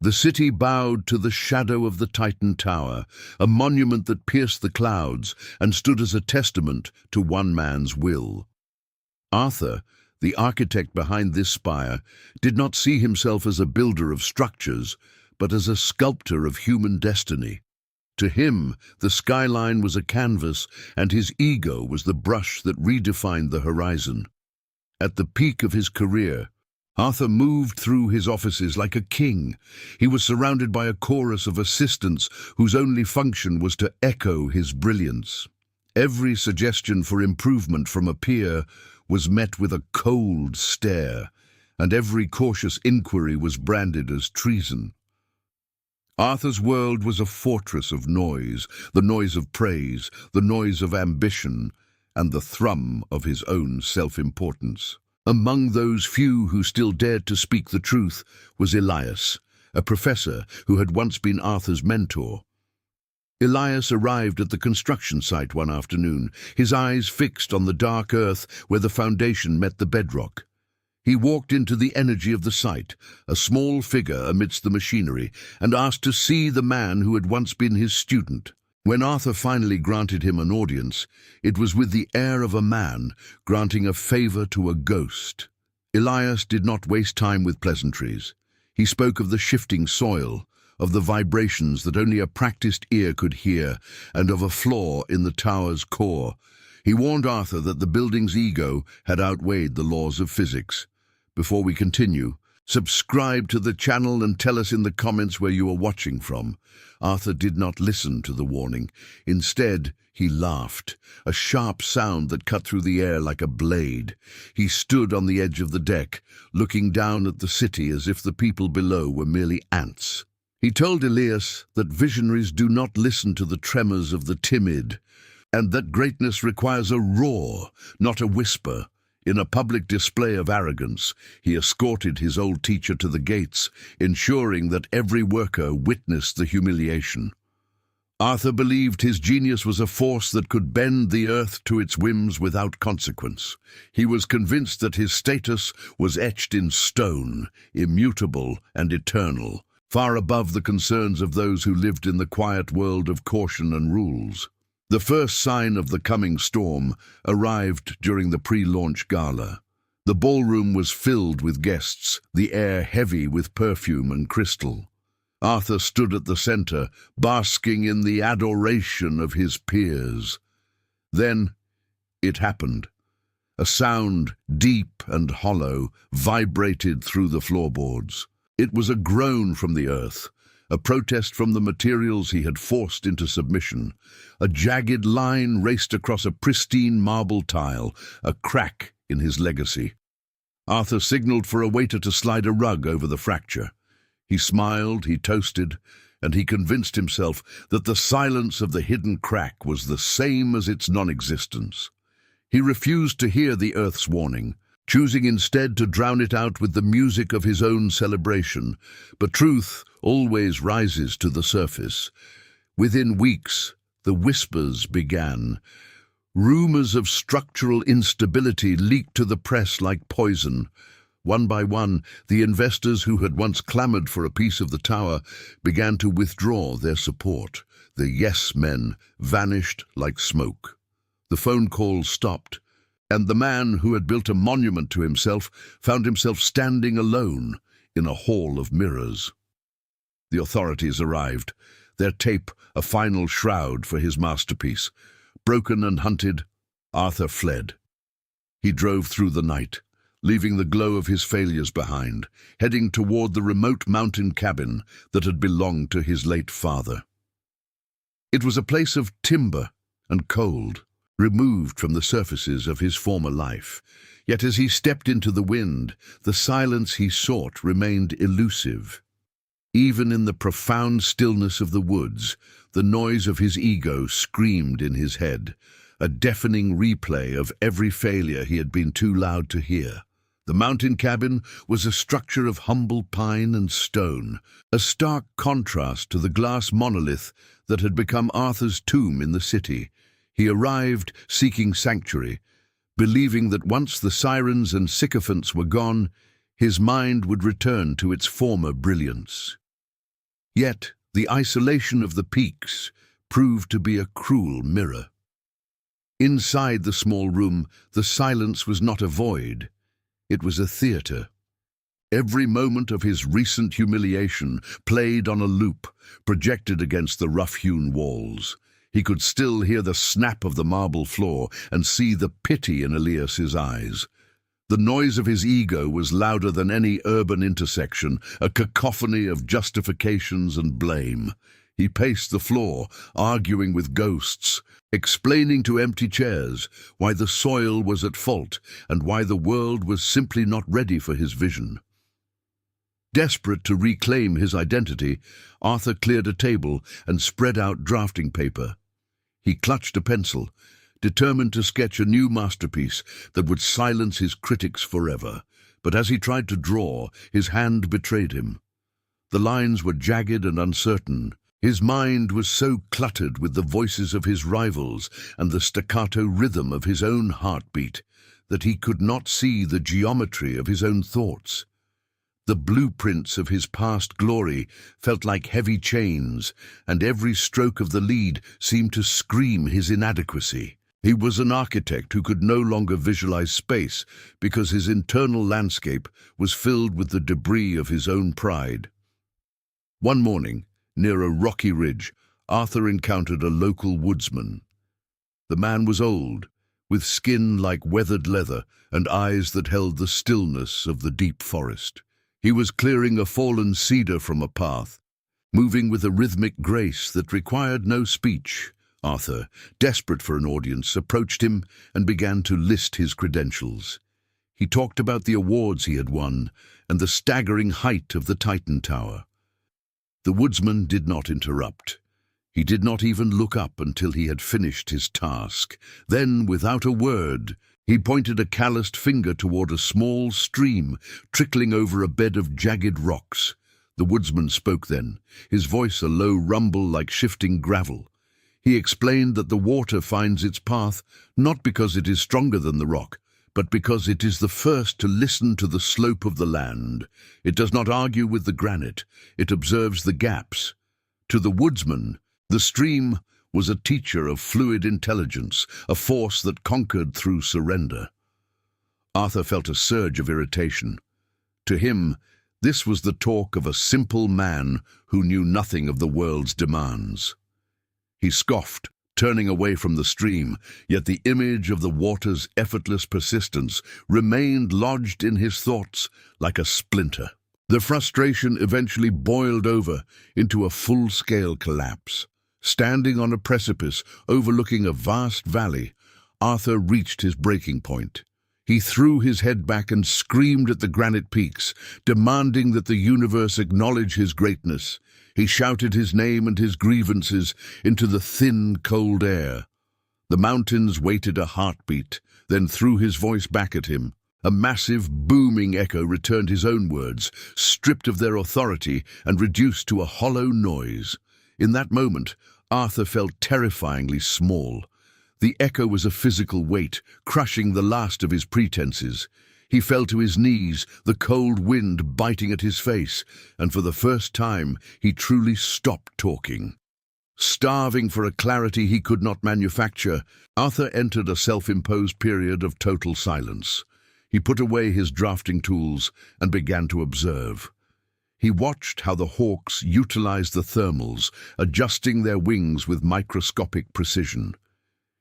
The city bowed to the shadow of the Titan Tower, a monument that pierced the clouds and stood as a testament to one man's will. Arthur, the architect behind this spire, did not see himself as a builder of structures, but as a sculptor of human destiny. To him, the skyline was a canvas, and his ego was the brush that redefined the horizon. At the peak of his career, Arthur moved through his offices like a king. He was surrounded by a chorus of assistants whose only function was to echo his brilliance. Every suggestion for improvement from a peer was met with a cold stare, and every cautious inquiry was branded as treason. Arthur's world was a fortress of noise, the noise of praise, the noise of ambition, and the thrum of his own self-importance. Among those few who still dared to speak the truth was Elias, a professor who had once been Arthur's mentor. Elias arrived at the construction site one afternoon, his eyes fixed on the dark earth where the foundation met the bedrock. He walked into the energy of the site, a small figure amidst the machinery, and asked to see the man who had once been his student. When Arthur finally granted him an audience, it was with the air of a man granting a favor to a ghost. Elias did not waste time with pleasantries. He spoke of the shifting soil, of the vibrations that only a practiced ear could hear, and of a flaw in the tower's core. He warned Arthur that the building's ego had outweighed the laws of physics. Before we continue, subscribe to the channel and tell us in the comments where you are watching from. Arthur did not listen to the warning. Instead, he laughed, a sharp sound that cut through the air like a blade. He stood on the edge of the deck, looking down at the city as if the people below were merely ants. He told Elias that visionaries do not listen to the tremors of the timid, and that greatness requires a roar, not a whisper. In a public display of arrogance, he escorted his old teacher to the gates, ensuring that every worker witnessed the humiliation. Arthur believed his genius was a force that could bend the earth to its whims without consequence. He was convinced that his status was etched in stone, immutable and eternal, far above the concerns of those who lived in the quiet world of caution and rules. The first sign of the coming storm arrived during the pre-launch gala. The ballroom was filled with guests, the air heavy with perfume and crystal. Arthur stood at the center, basking in the adoration of his peers. Then it happened. A sound, deep and hollow, vibrated through the floorboards. It was a groan from the earth, a protest from the materials he had forced into submission. A jagged line raced across a pristine marble tile, a crack in his legacy. Arthur signaled for a waiter to slide a rug over the fracture. He smiled, he toasted, and he convinced himself that the silence of the hidden crack was the same as its non-existence. He refused to hear the earth's warning, choosing instead to drown it out with the music of his own celebration. But truth always rises to the surface. Within weeks, the whispers began. Rumors of structural instability leaked to the press like poison. One by one, the investors who had once clamored for a piece of the tower began to withdraw their support. The yes men vanished like smoke. The phone calls stopped, and the man who had built a monument to himself found himself standing alone in a hall of mirrors. The authorities arrived, their tape a final shroud for his masterpiece. Broken and hunted, Arthur fled. He drove through the night, leaving the glow of his failures behind, heading toward the remote mountain cabin that had belonged to his late father. It was a place of timber and cold, removed from the surfaces of his former life. Yet as he stepped into the wind, the silence he sought remained elusive. Even in the profound stillness of the woods, the noise of his ego screamed in his head, a deafening replay of every failure he had been too loud to hear. The mountain cabin was a structure of humble pine and stone, a stark contrast to the glass monolith that had become Arthur's tomb in the city. He arrived seeking sanctuary, believing that once the sirens and sycophants were gone, his mind would return to its former brilliance. Yet the isolation of the peaks proved to be a cruel mirror. Inside the small room, the silence was not a void. It was a theatre. Every moment of his recent humiliation played on a loop, projected against the rough-hewn walls. He could still hear the snap of the marble floor and see the pity in Elias's eyes. The noise of his ego was louder than any urban intersection, a cacophony of justifications and blame. He paced the floor, arguing with ghosts, explaining to empty chairs why the soil was at fault and why the world was simply not ready for his vision. Desperate to reclaim his identity, Arthur cleared a table and spread out drafting paper. He clutched a pencil, determined to sketch a new masterpiece that would silence his critics forever. But as he tried to draw, his hand betrayed him. The lines were jagged and uncertain. His mind was so cluttered with the voices of his rivals and the staccato rhythm of his own heartbeat that he could not see the geometry of his own thoughts. The blueprints of his past glory felt like heavy chains, and every stroke of the lead seemed to scream his inadequacy. He was an architect who could no longer visualize space because his internal landscape was filled with the debris of his own pride. One morning, near a rocky ridge, Arthur encountered a local woodsman. The man was old, with skin like weathered leather and eyes that held the stillness of the deep forest. He was clearing a fallen cedar from a path, moving with a rhythmic grace that required no speech. Arthur, desperate for an audience, approached him and began to list his credentials. He talked about the awards he had won and the staggering height of the Titan Tower. The woodsman did not interrupt. He did not even look up until he had finished his task. Then, without a word, he pointed a calloused finger toward a small stream trickling over a bed of jagged rocks. The woodsman spoke then, his voice a low rumble like shifting gravel. He explained that the water finds its path not because it is stronger than the rock, but because it is the first to listen to the slope of the land. It does not argue with the granite, it observes the gaps. To the woodsman, the stream was a teacher of fluid intelligence, a force that conquered through surrender. Arthur felt a surge of irritation. To him, this was the talk of a simple man who knew nothing of the world's demands. He scoffed, turning away from the stream, yet the image of the water's effortless persistence remained lodged in his thoughts like a splinter. The frustration eventually boiled over into a full-scale collapse. Standing on a precipice overlooking a vast valley, Arthur reached his breaking point. He threw his head back and screamed at the granite peaks, demanding that the universe acknowledge his greatness. He shouted his name and his grievances into the thin, cold air. The mountains waited a heartbeat, then threw his voice back at him. A massive, booming echo returned his own words, stripped of their authority and reduced to a hollow noise. In that moment, Arthur felt terrifyingly small. The echo was a physical weight, crushing the last of his pretenses. He fell to his knees, the cold wind biting at his face, and for the first time he truly stopped talking. Starving for a clarity he could not manufacture, Arthur entered a self-imposed period of total silence. He put away his drafting tools and began to observe. He watched how the hawks utilized the thermals, adjusting their wings with microscopic precision.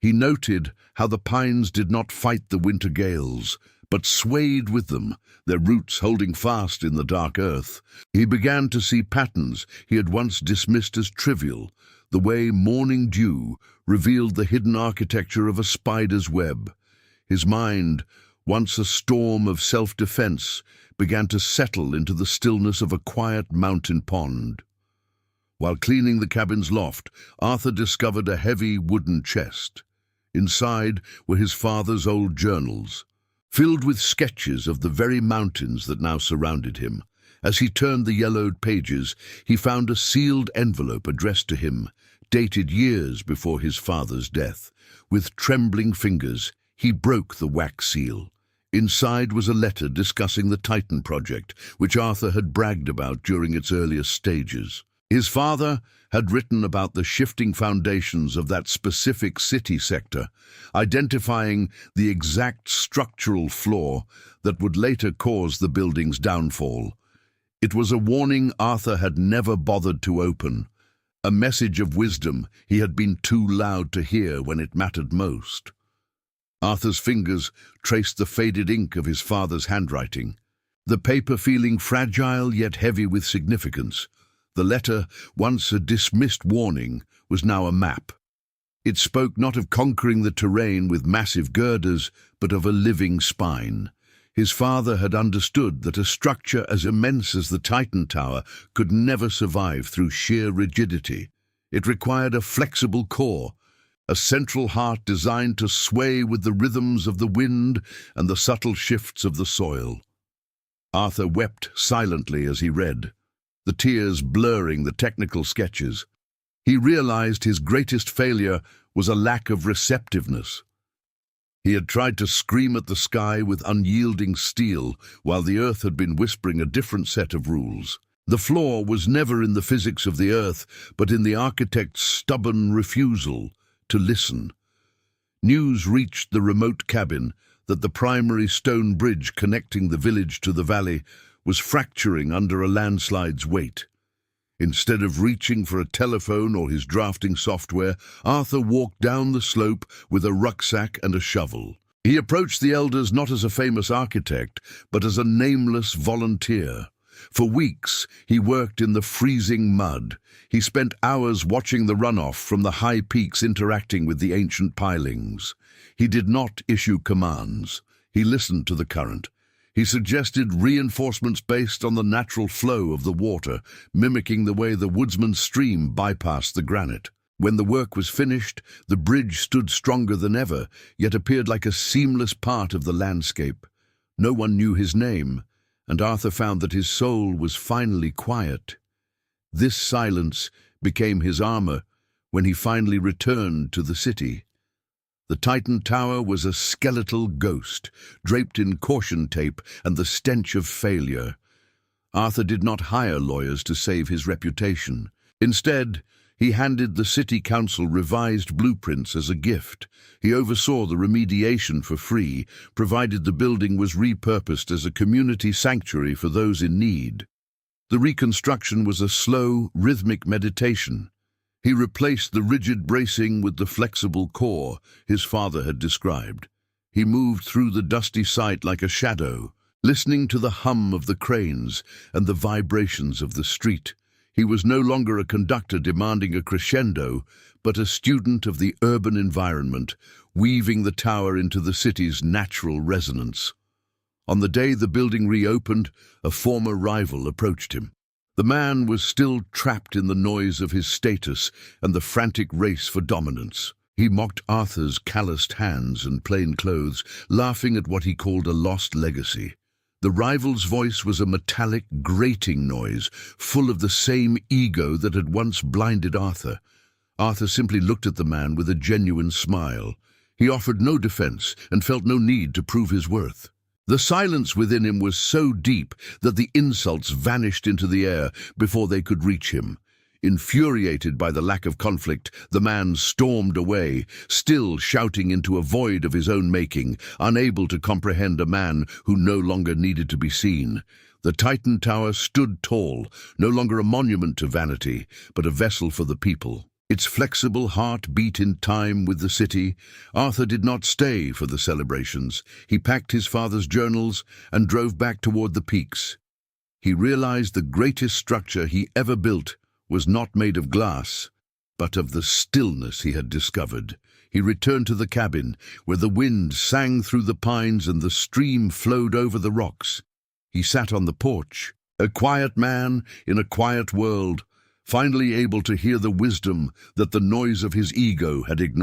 He noted how the pines did not fight the winter gales, but swayed with them, their roots holding fast in the dark earth. He began to see patterns he had once dismissed as trivial, the way morning dew revealed the hidden architecture of a spider's web. His mind, once a storm of self-defense, began to settle into the stillness of a quiet mountain pond. While cleaning the cabin's loft, Arthur discovered a heavy wooden chest. Inside were his father's old journals, filled with sketches of the very mountains that now surrounded him. As he turned the yellowed pages, he found a sealed envelope addressed to him, dated years before his father's death. With trembling fingers, he broke the wax seal. Inside was a letter discussing the Titan project, which Arthur had bragged about during its earliest stages. His father had written about the shifting foundations of that specific city sector, identifying the exact structural flaw that would later cause the building's downfall. It was a warning Arthur had never bothered to open, a message of wisdom he had been too loud to hear when it mattered most. Arthur's fingers traced the faded ink of his father's handwriting, the paper feeling fragile yet heavy with significance. The letter, once a dismissed warning, was now a map. It spoke not of conquering the terrain with massive girders, but of a living spine. His father had understood that a structure as immense as the Titan Tower could never survive through sheer rigidity. It required a flexible core, a central heart designed to sway with the rhythms of the wind and the subtle shifts of the soil. Arthur wept silently as he read, the tears blurring the technical sketches. He realized his greatest failure was a lack of receptiveness. He had tried to scream at the sky with unyielding steel, while the earth had been whispering a different set of rules. The flaw was never in the physics of the earth, but in the architect's stubborn refusal to listen. News reached the remote cabin that the primary stone bridge connecting the village to the valley was fracturing under a landslide's weight. Instead of reaching for a telephone or his drafting software, Arthur walked down the slope with a rucksack and a shovel. He approached the elders not as a famous architect, but as a nameless volunteer. For weeks, he worked in the freezing mud. He spent hours watching the runoff from the high peaks interacting with the ancient pilings. He did not issue commands. He listened to the current. He suggested reinforcements based on the natural flow of the water, mimicking the way the woodsman's stream bypassed the granite. When the work was finished, the bridge stood stronger than ever, yet appeared like a seamless part of the landscape. No one knew his name, and Arthur found that his soul was finally quiet. This silence became his armor when he finally returned to the city. The Titan Tower was a skeletal ghost, draped in caution tape and the stench of failure. Arthur did not hire lawyers to save his reputation. Instead, he handed the city council revised blueprints as a gift. He oversaw the remediation for free, provided the building was repurposed as a community sanctuary for those in need. The reconstruction was a slow, rhythmic meditation. He replaced the rigid bracing with the flexible core his father had described. He moved through the dusty site like a shadow, listening to the hum of the cranes and the vibrations of the street. He was no longer a conductor demanding a crescendo, but a student of the urban environment, weaving the tower into the city's natural resonance. On the day the building reopened, a former rival approached him. The man was still trapped in the noise of his status and the frantic race for dominance. He mocked Arthur's calloused hands and plain clothes, laughing at what he called a lost legacy. The rival's voice was a metallic, grating noise, full of the same ego that had once blinded Arthur. Arthur simply looked at the man with a genuine smile. He offered no defense and felt no need to prove his worth. The silence within him was so deep that the insults vanished into the air before they could reach him. Infuriated by the lack of conflict, the man stormed away, still shouting into a void of his own making, unable to comprehend a man who no longer needed to be seen. The Titan Tower stood tall, no longer a monument to vanity, but a vessel for the people. Its flexible heart beat in time with the city. Arthur did not stay for the celebrations. He packed his father's journals and drove back toward the peaks. He realized the greatest structure he ever built was not made of glass, but of the stillness he had discovered. He returned to the cabin, where the wind sang through the pines and the stream flowed over the rocks. He sat on the porch, a quiet man in a quiet world, finally able to hear the wisdom that the noise of his ego had ignored.